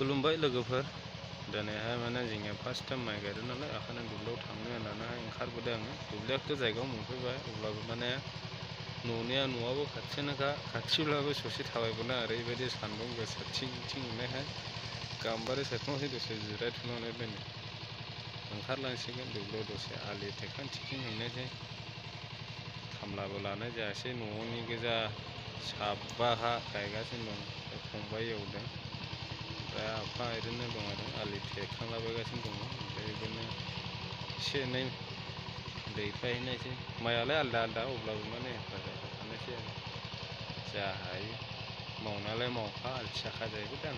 खुलुमबाय लोगोफोर दिनैहाय माने जोंनिया फार्स्ट टाइम माइ गायदों नालाय ओंखायनो दुब्लियाव थांनो होननानैहाय ओंखारबोदों आङो। दुब्लियाथ' जायगायाव मोनफैबाय अब्लाबो माने न'आबो खाथियानोखा, खाथिब्लाबो ससे थाबायबोना ओरैबायदि सान्दुं गोसा थिं थिं नुनायहाय गाम्बारि सायख्लुमावसो दसे जिरायथ'नानै दोनो। ओंखारलांसिगोन दुब्लियाव दसे आलि थेखां थिखां हैनोसै। खामलाबो लानाय जायासै, न'नि गोजा साबाहा गायगासिनो दं। फंबाय एवदों, ओमफ्राय आफा ओरैनो दं आरो आलि थेखांलाबायगासिनो दङ। ओमफ्राय बिदिनो एसे एनै दैथायहैनायसै। माइआलाय आलदा आलदा अब्लाबो माने हेफाजाब होफानोसै आरो जा हायो। मावनायालाय मावखा आलसियाखा जाहैबाय आं।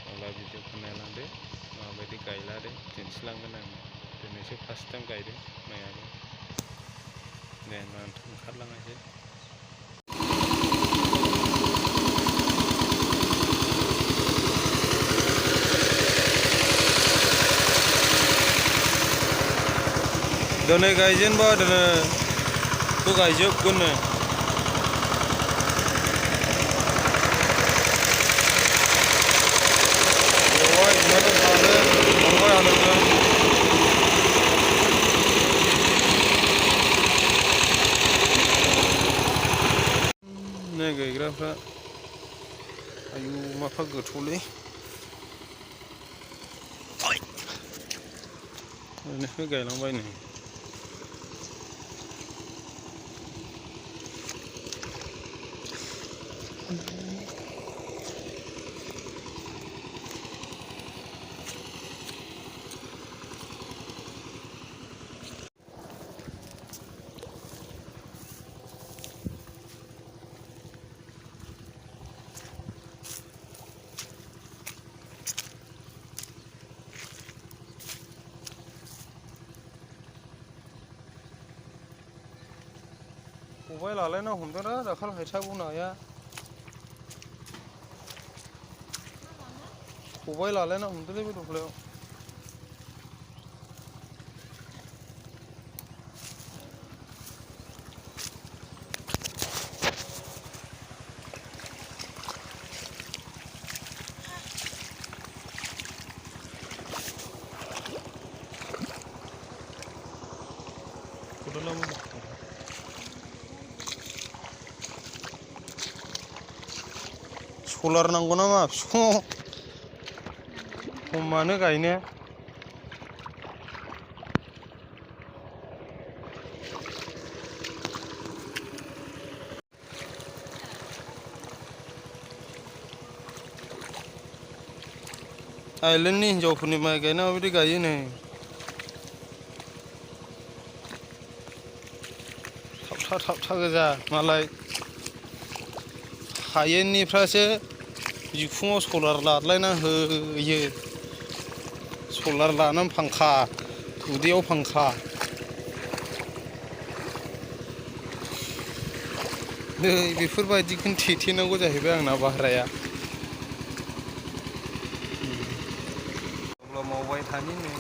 अब्ला भिडिअखौ नायलांदो, माबायदि गायलादो दिन्थिलांगोन आं। दिनैसो फार्स्ट टाइम गायदों माइआबो। दे होनबा ओंखारलांनोसै। दिनै गायजेनबा दिनैथ' गायजोबगोननो। बेवहाय बिमाजों थादों, फंबाय हालेवदों। नै गायग्राफ्रा आयु माफा गोथौलै, ओरैनो गायलांबाय नै। खबाय लालायना हमदोंरा दाखालि हायथा नाया। खबाय लालायना हमदोंलै बे दख्लायाव। सलार नांगौ नामा बिफाङाव? समानो गायनो। आइलेण्डनि हिनजावफोरनि माइ गायनाया माबायदि गायो नै। थाबथा गोजा मालाय हायेननिफ्रासो बिखुङाव सलार लादलायना होयो। सलार लानानै फांखा, उदैयाव फांखा। नै बेफोरबायदिखौनो थेथेनांगौ जाहैबाय आंना भाराया। अब्ला मावबाय थानि नै।